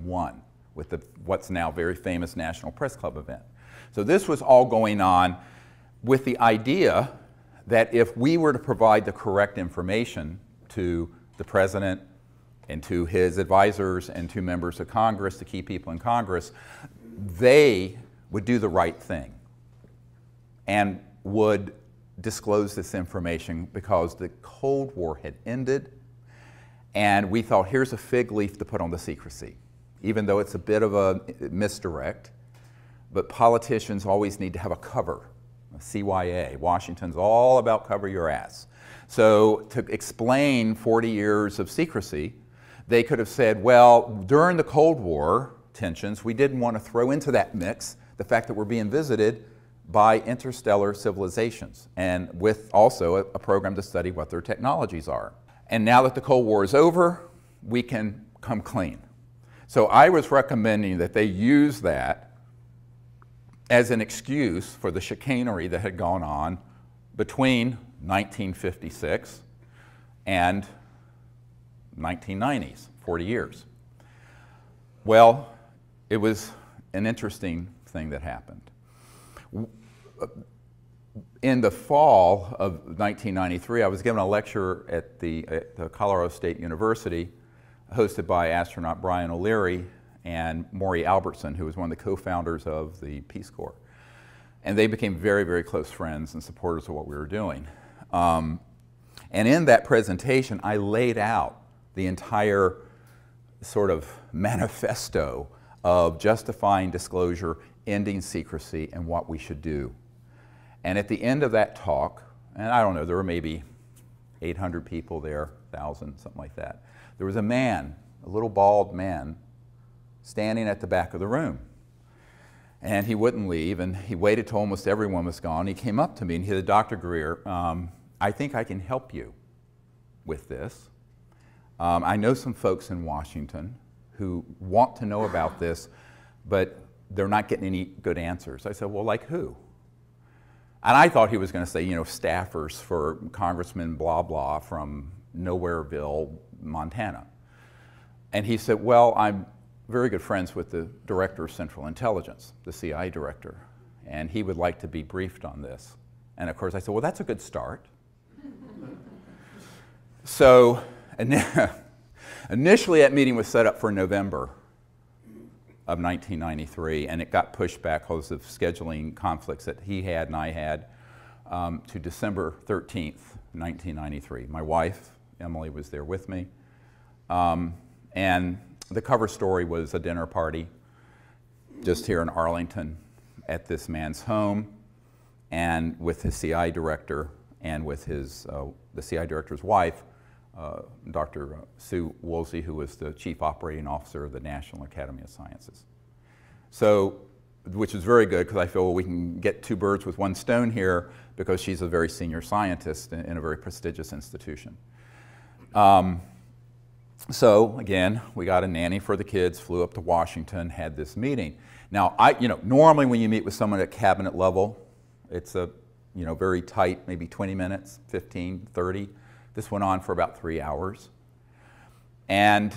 1991 with what's now very famous National Press Club event. So this was all going on with the idea that if we were to provide the correct information to the president and to his advisors and to members of Congress, the key people in Congress, they would do the right thing and would disclose this information because the Cold War had ended, and we thought, here's a fig leaf to put on the secrecy, even though it's a bit of a misdirect. But politicians always need to have a cover, a CYA. Washington's all about cover your ass. So to explain 40 years of secrecy, they could have said, well, during the Cold War tensions, we didn't want to throw into that mix the fact that we're being visited by interstellar civilizations, and with also a program to study what their technologies are. And now that the Cold War is over, we can come clean. So I was recommending that they use that as an excuse for the chicanery that had gone on between 1956 and 1990s, 40 years. Well, it was an interesting thing that happened. In the fall of 1993, I was given a lecture at the Colorado State University, hosted by astronaut Brian O'Leary and Maury Albertson, who was one of the co-founders of the Peace Corps. And they became very, very close friends and supporters of what we were doing. And in that presentation, I laid out the entire sort of manifesto of justifying disclosure, ending secrecy, and what we should do. And at the end of that talk, and I don't know, there were maybe 800 people there, 1,000, something like that. There was a man, a little bald man, standing at the back of the room. And he wouldn't leave, and he waited till almost everyone was gone. He came up to me and he said, Dr. Greer, I think I can help you with this. I know some folks in Washington who want to know about this, but they're not getting any good answers. I said, well, like who? And I thought he was going to say, you know, staffers for Congressman blah blah from Nowhereville, Montana. And he said, well, I'm very good friends with the Director of Central Intelligence, the CIA Director, and he would like to be briefed on this. And of course I said, well, that's a good start. So initially that meeting was set up for November of 1993, and it got pushed back because of scheduling conflicts that he had and I had to December 13th, 1993. My wife, Emily, was there with me. And the cover story was a dinner party just here in Arlington at this man's home, and with his CI director and with his, the CI director's wife, Dr. Sue Woolsey, who was the Chief Operating Officer of the National Academy of Sciences. So, which is very good because I feel, well, we can get two birds with one stone here because she's a very senior scientist in a very prestigious institution. So again, we got a nanny for the kids, flew up to Washington, had this meeting. Now, normally when you meet with someone at cabinet level, it's a, very tight, maybe 20 minutes, 15, 30. This went on for about 3 hours. And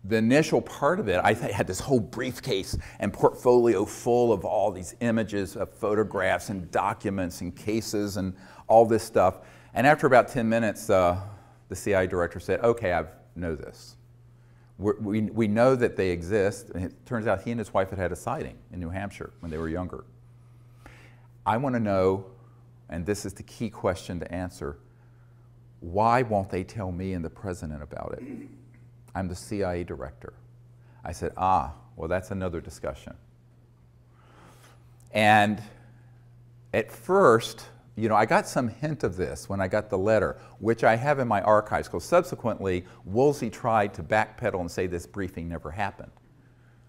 the initial part of it, I had this whole briefcase and portfolio full of all these images of photographs and documents and cases and all this stuff. And after about 10 minutes, the CI director said, okay, I know this. We know that they exist. And it turns out he and his wife had had a sighting in New Hampshire when they were younger. I want to know, and this is the key question to answer, why won't they tell me and the president about it? I'm the CIA director. I said, well, that's another discussion. And at first, I got some hint of this when I got the letter, which I have in my archives, because subsequently, Woolsey tried to backpedal and say this briefing never happened.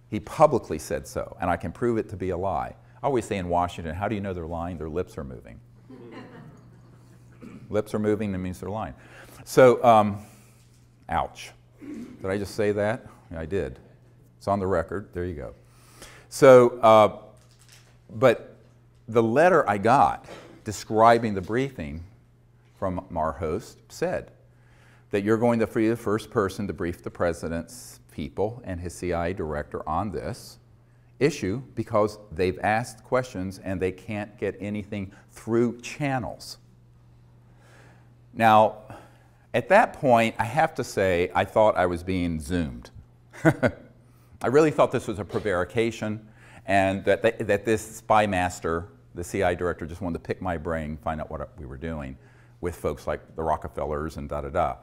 He publicly said so, and I can prove it to be a lie. I always say in Washington, how do you know they're lying? Their lips are moving. Lips are moving, that means they're lying. So, ouch. Did I just say that? Yeah, I did. It's on the record. There you go. So, but the letter I got describing the briefing from our host said that you're going to be the first person to brief the president. people and his CIA director on this issue because they've asked questions and they can't get anything through channels. Now, at that point, I have to say, I thought I was being zoomed. I really thought this was a prevarication and that this spy master, the CIA director, just wanted to pick my brain, find out what we were doing with folks like the Rockefellers and da-da-da.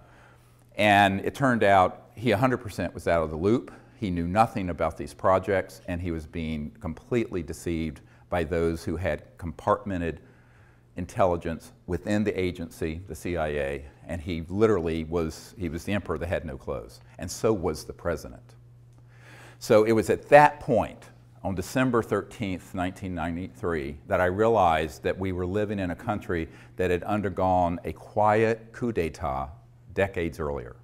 And it turned out he 100% was out of the loop. He knew nothing about these projects, and he was being completely deceived by those who had compartmented intelligence within the agency, the CIA, and he literally was the emperor that had no clothes, and so was the president. So it was at that point, on December 13th, 1993, that I realized that we were living in a country that had undergone a quiet coup d'etat decades earlier.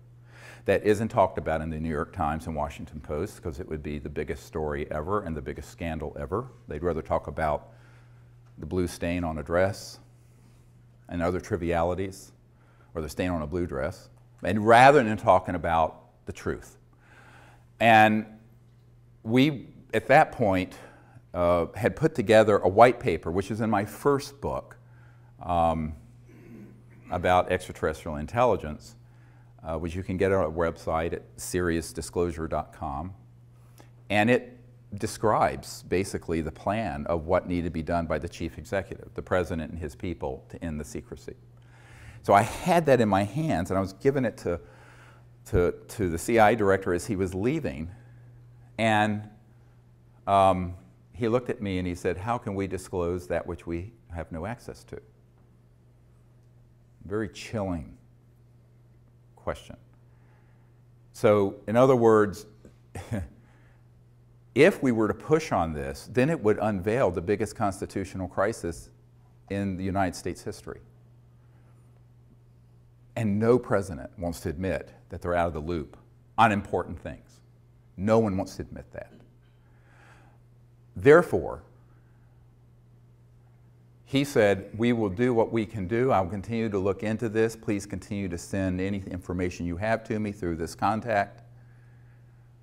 That isn't talked about in the New York Times and Washington Post because it would be the biggest story ever and the biggest scandal ever. They'd rather talk about the blue stain on a dress and other trivialities, or the stain on a blue dress, and rather than talking about the truth. And we, at that point, had put together a white paper, which is in my first book about extraterrestrial intelligence, which you can get on our website at seriousdisclosure.com. And it describes basically the plan of what needed to be done by the chief executive, the president and his people, to end the secrecy. So I had that in my hands, and I was giving it to the CIA director as he was leaving. And he looked at me and he said, "How can we disclose that which we have no access to?" Very chilling question. So, in other words, if we were to push on this, then it would unveil the biggest constitutional crisis in the United States history. And no president wants to admit that they're out of the loop on important things. No one wants to admit that. Therefore, he said, "We will do what we can do. I'll continue to look into this. Please continue to send any information you have to me through this contact.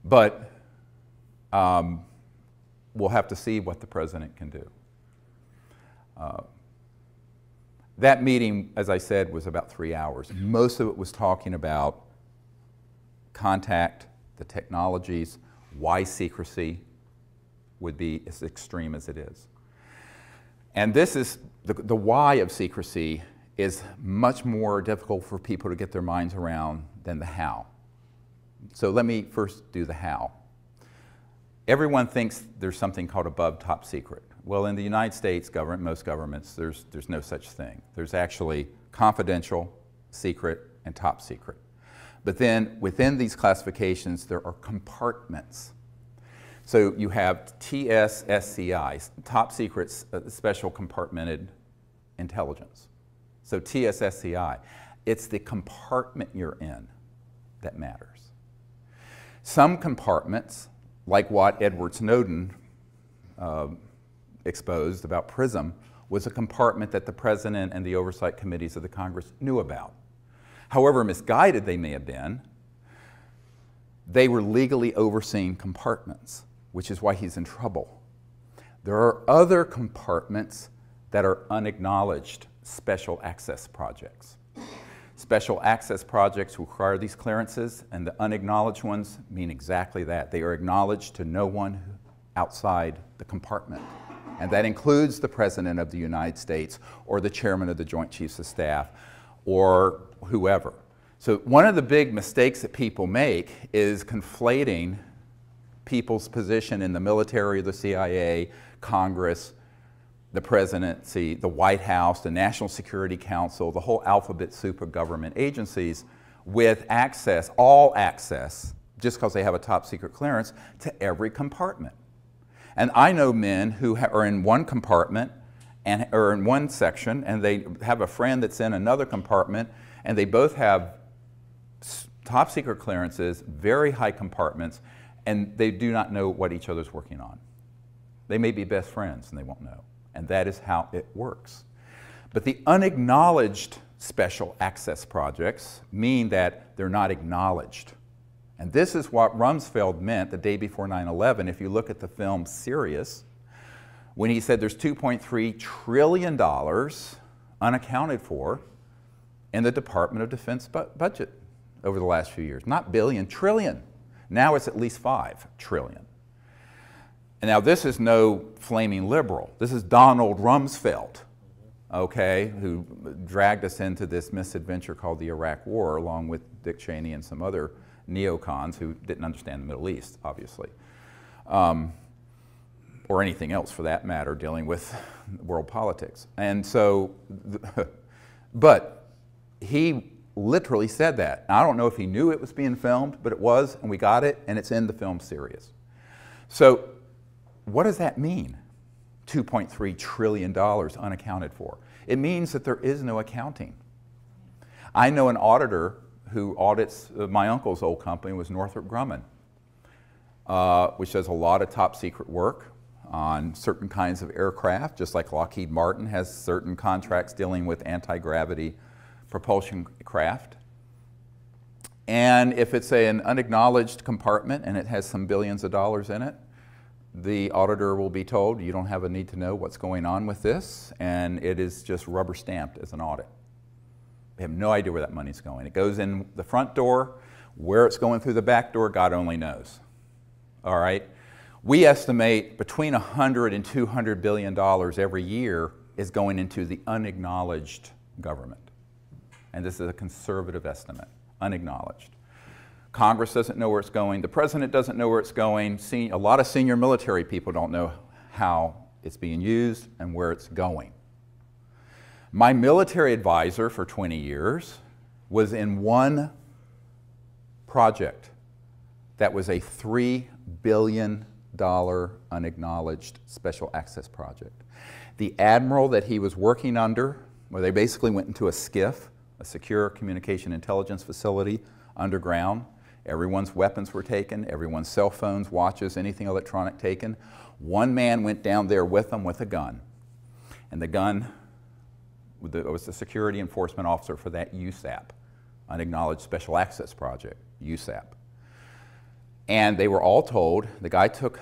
But we'll have to see what the president can do." That meeting, as I said, was about 3 hours. Most of it was talking about contact, the technologies, why secrecy would be as extreme as it is. And this is, the why of secrecy is much more difficult for people to get their minds around than the how. So let me first do the how. Everyone thinks there's something called above top secret. Well, in the United States government, most governments, there's no such thing. There's actually confidential, secret, and top secret. But then within these classifications, there are compartments. So you have TSSCI, top secret special compartmented intelligence. So TSSCI, it's the compartment you're in that matters. Some compartments, like what Edward Snowden exposed about PRISM, was a compartment that the President and the oversight committees of the Congress knew about. However misguided they may have been, they were legally overseeing compartments, which is why he's in trouble. There are other compartments that are unacknowledged special access projects. Special access projects require these clearances, and the unacknowledged ones mean exactly that. They are acknowledged to no one outside the compartment. And that includes the President of the United States or the Chairman of the Joint Chiefs of Staff or whoever. So one of the big mistakes that people make is conflating people's position in the military, the CIA, Congress, the presidency, the White House, the National Security Council, the whole alphabet soup of government agencies with access, all access, just because they have a top secret clearance, to every compartment. And I know men who are in one compartment or in one section, and they have a friend that's in another compartment, and they both have top secret clearances, very high compartments, and they do not know what each other's working on. They may be best friends and they won't know. And that is how it works. But the unacknowledged special access projects mean that they're not acknowledged. And this is what Rumsfeld meant the day before 9/11, if you look at the film Sirius, when he said there's $2.3 trillion unaccounted for in the Department of Defense budget over the last few years. Not billion, trillion. Now it's at least 5 trillion. And now this is no flaming liberal. This is Donald Rumsfeld, okay, who dragged us into this misadventure called the Iraq War, along with Dick Cheney and some other neocons who didn't understand the Middle East, obviously, or anything else for that matter, dealing with world politics. And so, but he literally said that. Now, I don't know if he knew it was being filmed, but it was, and we got it, and it's in the film Sirius. So what does that mean? $2.3 trillion unaccounted for. It means that there is no accounting. I know an auditor who audits my uncle's old company, was Northrop Grumman, which does a lot of top secret work on certain kinds of aircraft, just like Lockheed Martin has certain contracts dealing with anti-gravity propulsion craft. And if it's an unacknowledged compartment and it has some billions of dollars in it, the auditor will be told, you don't have a need to know what's going on with this, and it is just rubber stamped as an audit. They have no idea where that money's going. It goes in the front door. Where it's going through the back door, God only knows. All right? We estimate between $100 and $200 billion every year is going into the unacknowledged government. And this is a conservative estimate, unacknowledged. Congress doesn't know where it's going. The president doesn't know where it's going. A lot of senior military people don't know how it's being used and where it's going. My military advisor for 20 years was in one project that was a $3 billion unacknowledged special access project. The admiral that he was working under, where they basically went into a SCIF, a secure communication intelligence facility underground. Everyone's weapons were taken, everyone's cell phones, watches, anything electronic taken. One man went down there with them with a gun. And the gun was the security enforcement officer for that USAP, Unacknowledged Special Access Project, USAP. And they were all told, the guy took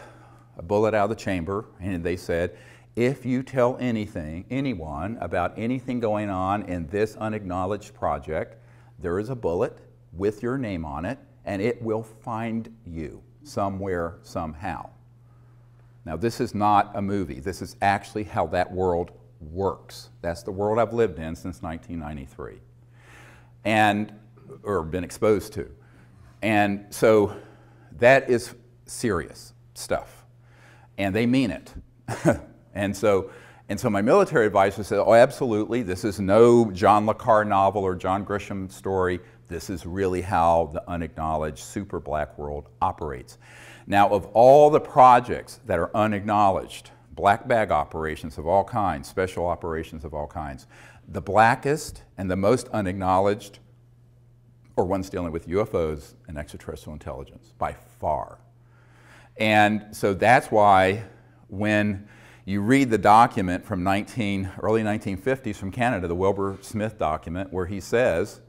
a bullet out of the chamber and they said, if you tell anyone about anything going on in this unacknowledged project, there is a bullet with your name on it and it will find you somewhere, somehow. Now this is not a movie, this is actually how that world works. That's the world I've lived in since 1993 or been exposed to. And so that is serious stuff and they mean it. and so my military advisor said, oh absolutely, this is no John le Carre novel or John Grisham story. This is really how the unacknowledged super black world operates. Now of all the projects that are unacknowledged, black bag operations of all kinds, special operations of all kinds, the blackest and the most unacknowledged are ones dealing with UFOs and extraterrestrial intelligence, by far. And so that's why when you read the document from early 1950s from Canada, the Wilbur Smith document, where he says,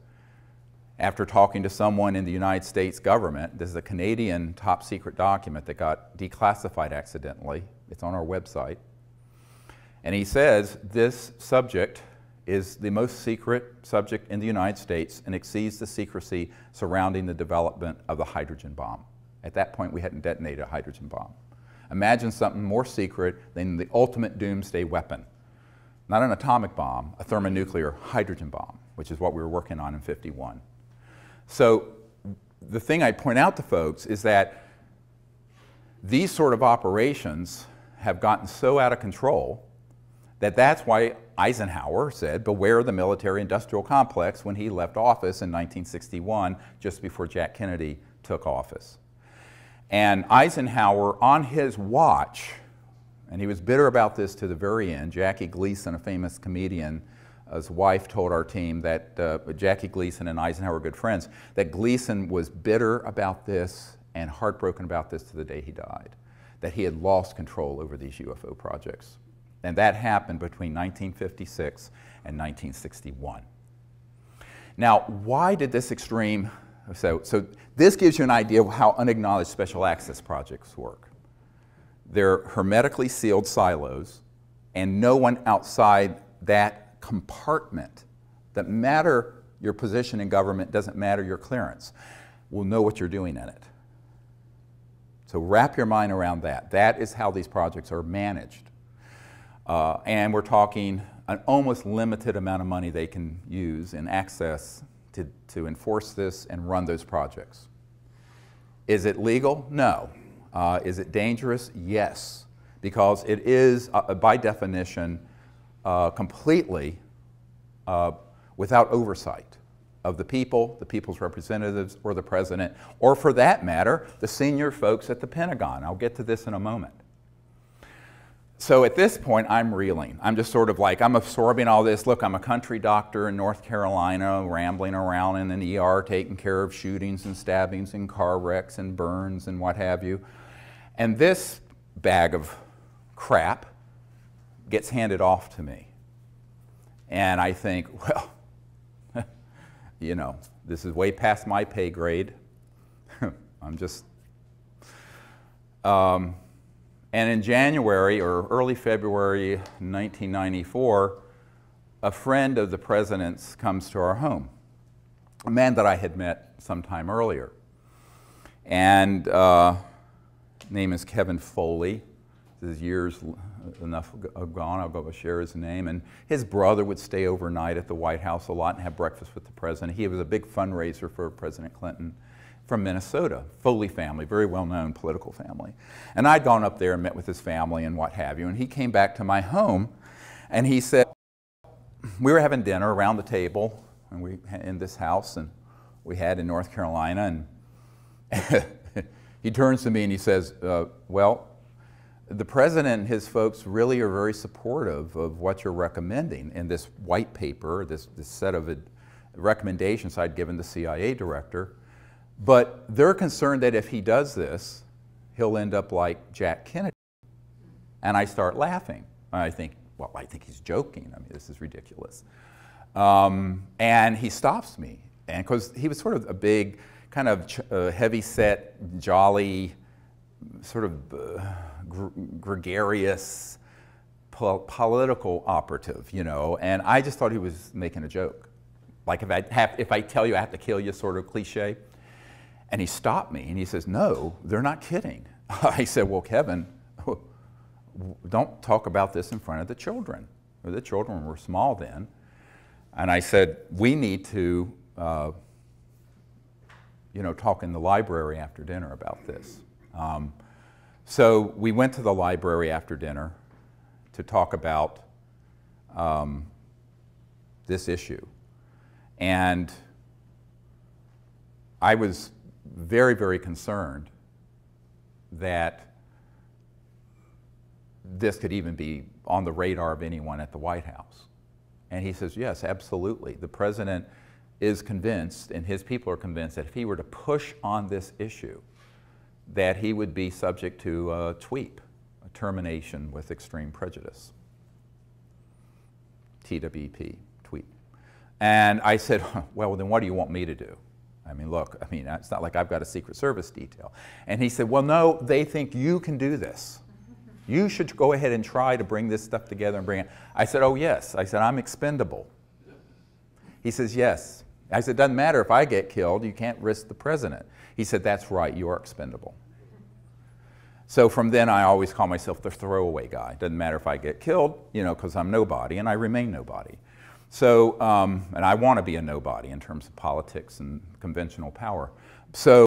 after talking to someone in the United States government, this is a Canadian top secret document that got declassified accidentally. It's on our website. And he says this subject is the most secret subject in the United States and exceeds the secrecy surrounding the development of the hydrogen bomb. At that point, we hadn't detonated a hydrogen bomb. Imagine something more secret than the ultimate doomsday weapon. Not an atomic bomb, a thermonuclear hydrogen bomb, which is what we were working on in '51. So the thing I point out to folks is that these sort of operations have gotten so out of control that that's why Eisenhower said, beware the military-industrial complex when he left office in 1961, just before Jack Kennedy took office. And Eisenhower, on his watch, and he was bitter about this to the very end, Jackie Gleason, a famous comedian, his wife told our team that Jackie Gleason and Eisenhower were good friends, that Gleason was bitter about this and heartbroken about this to the day he died, that he had lost control over these UFO projects. And that happened between 1956 and 1961. Now, why did this extreme So this gives you an idea of how unacknowledged special access projects work. They're hermetically sealed silos, and no one outside that compartment, that matter your position in government, doesn't matter your clearance, will know what you're doing in it. So wrap your mind around that. That is how these projects are managed. And we're talking an almost limited amount of money they can use in access to enforce this and run those projects. Is it legal? No. Is it dangerous? Yes. Because it is, by definition, completely without oversight of the people, the people's representatives, or the president, or for that matter, the senior folks at the Pentagon. I'll get to this in a moment. So at this point, I'm reeling. I'm just sort of like, I'm absorbing all this. Look, I'm a country doctor in North Carolina, rambling around in an ER, taking care of shootings and stabbings and car wrecks and burns and what have you. And this bag of crap gets handed off to me. And I think, well, you know, this is way past my pay grade. I'm just... And in January or early February 1994, a friend of the president's comes to our home, a man that I had met sometime earlier. And name is Kevin Foley. This is years enough gone, I'll go share his name. And his brother would stay overnight at the White House a lot and have breakfast with the president. He was a big fundraiser for President Clinton. From Minnesota, Foley family, very well-known political family. And I'd gone up there and met with his family and what have you, and he came back to my home and he said, we were having dinner around the table and in this house and we had in North Carolina, and he turns to me and he says, well, the president and his folks really are very supportive of what you're recommending in this white paper, this set of recommendations I'd given the CIA director. But they're concerned that if he does this, he'll end up like Jack Kennedy. And I start laughing. I think, well, I think he's joking. I mean, this is ridiculous. And he stops me. And because he was sort of a big, kind of heavy-set, jolly, sort of gregarious political operative, you know. And I just thought he was making a joke. Like if I tell you I have to kill you sort of cliche. And he stopped me and he says, no, they're not kidding. I said, well, Kevin, don't talk about this in front of the children. The children were small then. And I said, we need to you know, talk in the library after dinner about this. So we went to the library after dinner to talk about this issue. And I was very, very concerned that this could even be on the radar of anyone at the White House. And he says, yes, absolutely. The president is convinced, and his people are convinced, that if he were to push on this issue, that he would be subject to a TWEEP, a termination with extreme prejudice. TWEP, TWEEP. And I said, well, then what do you want me to do? I mean, look, I mean, it's not like I've got a Secret Service detail. And he said, well, no, they think you can do this. You should go ahead and try to bring this stuff together and bring it. I said, oh, yes. I said, I'm expendable. He says, yes. I said, it doesn't matter if I get killed. You can't risk the president. He said, that's right. You are expendable. So from then, I always call myself the throwaway guy. Doesn't matter if I get killed, you know, because I'm nobody, and I remain nobody. So, and I want to be a nobody in terms of politics and conventional power. So